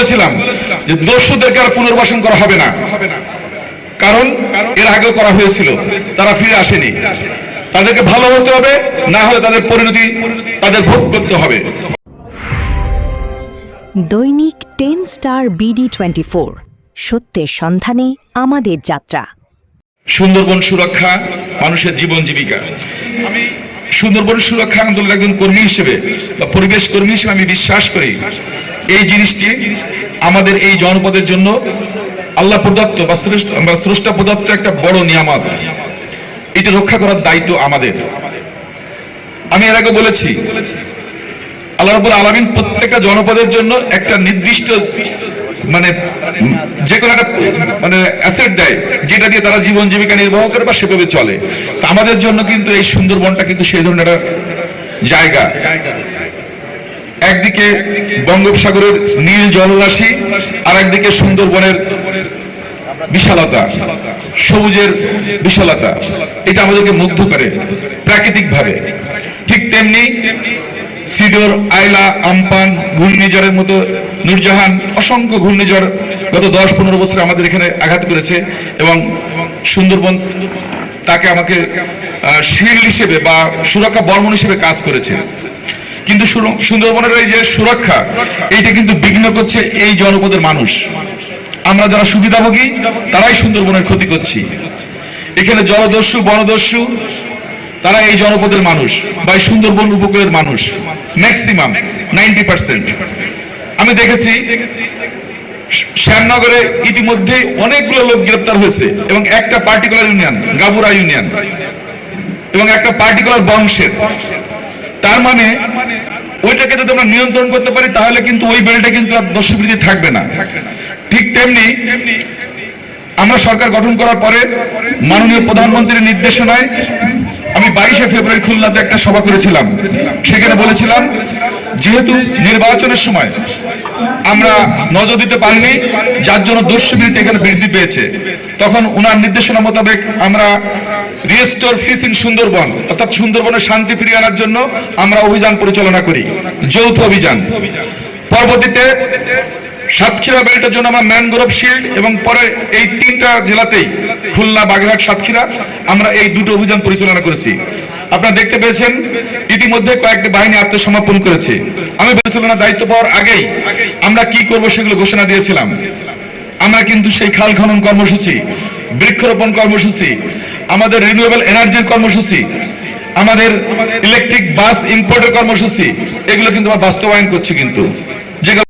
বলেছিলাম যে দস্যুদেরকে আর পুনর্বাসন করা হবে না, কারণ এর আগেও করা হয়েছিল, তারা ফিরে আসেনি। তাদেরকে ভালো হতে হবে, না হলে তাদের পরিণতি তাদের ভোগ করতে হবে। দৈনিক 10 স্টার BD24, সত্যের সন্ধানে আমাদের যাত্রা। সুন্দরবন সুরক্ষা মানুষের জীবন জীবিকা। আমি সুন্দরবন সুরক্ষা আন্দোলনের একজন কর্মী হিসেবে বা পরিবেশ কর্মী হিসেবে আমি বিশ্বাস করি এই জিনিসটি আমাদের এই জনপদের জন্য আল্লাহ প্রদত্ত বা স্রষ্টা প্রদত্ত একটা বড় নিয়ামত। এটা রক্ষা করার দায়িত্ব আমাদের। আমি এর আগে বলেছি আল্লাহ রাব্বুল আলামিন প্রত্যেকটা জনপদের জন্য একটা নির্দিষ্ট যে কোনো একটা অ্যাসেট দেয়, যেটা দিয়ে তারা জীবন জীবিকা নির্বাহ করে বা সেভাবে চলে। তা আমাদের জন্য কিন্তু এই সুন্দরবনটা কিন্তু সেই ধরনের একটা জায়গা। একদিকে বঙ্গোপসাগরের নীল জলরাশি, আর একদিকে সুন্দরবনের বিশালতা, সবুজের বিশালতা, এটা আমাদেরকে মুগ্ধ করে প্রাকৃতিক ভাবে। ঠিক তেমনি সিডর, আইলা, আমপান, ঘূর্ণিঝড়ের মতো নূরজাহান, অসংখ্য ঘূর্ণিঝড় গত 10-15 বছরে আমাদের এখানে আঘাত করেছে, এবং সুন্দরবন তাকে আমাকে শিল্ড হিসেবে বা সুরক্ষা বর্মন হিসেবে কাজ করেছে। কিন্তু সুন্দরবনের এই যে সুরক্ষা, এইটা কিন্তু বিঘ্ন করছে এই জনপদের মানুষ। আমরা যারা সুবিধাভোগী তারাই সুন্দরবনের ক্ষতি করছি। এখানে জলদস্যু, বনদস্যু তারা এই জনপদের মানুষ বা সুন্দরবন উপকূলের মানুষ, ম্যাক্সিমাম 90%। আমি দেখেছি শ্যামনগরে ইতিমধ্যে অনেকগুলো লোক গ্রেপ্তার হয়েছে, এবং একটা পার্টিকুলার ইউনিয়ন, গাবুরা ইউনিয়ন, এবং একটা পার্টিকুলার বংশের। তার মানে ওইটাকে যদি আমরা নিয়ন্ত্রণ করতে পারি তাহলে কিন্তু ওই বেলটা কিন্তু আর দস্যুবৃত্তি থাকবে না। ঠিক তেমনি আমরা সরকার গঠন করার পরে মাননীয় প্রধানমন্ত্রীর নির্দেশনায় আমি 22শে ফেব্রুয়ারি খুলনাতে একটা সভা করেছিলাম। সেখানে বলেছিলাম যেহেতু নির্বাচনের সময় আমরা নজর দিতে পারিনি, যার জন্য দস্যুবৃত্তি এখানে বৃদ্ধি পেয়েছে, তখন ওনার নির্দেশনা মোতাবেক আমরা রিস্টোর পিস ইন সুন্দরবন, অর্থাৎ সুন্দরবনের শান্তি ফিরিয়ে আনার জন্য আমরা অভিযান পরিচালনা করি, যৌথ অভিযান। পরবর্তীতে সাতক্ষীরা বেল্টের জন্য আমরা ম্যানগ্রোভ শিল্ড, এবং পরে এই 3টা জেলাতেই খুলনা, বাগেরহাট, সাতক্ষীরা আমরা এই 2টো অভিযান পরিচালনা করেছি। আপনারা দেখতে পেয়েছেন ইতিমধ্যে কয়েকটি বাহিনী আত্মসমর্পণ করেছে। আমি পরিচালনার দায়িত্ব পাওয়ার আগেই আমরা কি করব সেগুলো ঘোষণা দিয়েছিলাম। আমরা কিন্তু সেই খাল খনন কর্মসূচি, বৃক্ষরোপণ কর্মসূচি, আমাদের রিনিউয়েবল এনার্জির কর্মসূচি, আমাদের ইলেকট্রিক বাস ইম্পোর্টের কর্মসূচি, এগুলো কিন্তু আমরা বাস্তবায়ন করছি। কিন্তু যেগুলো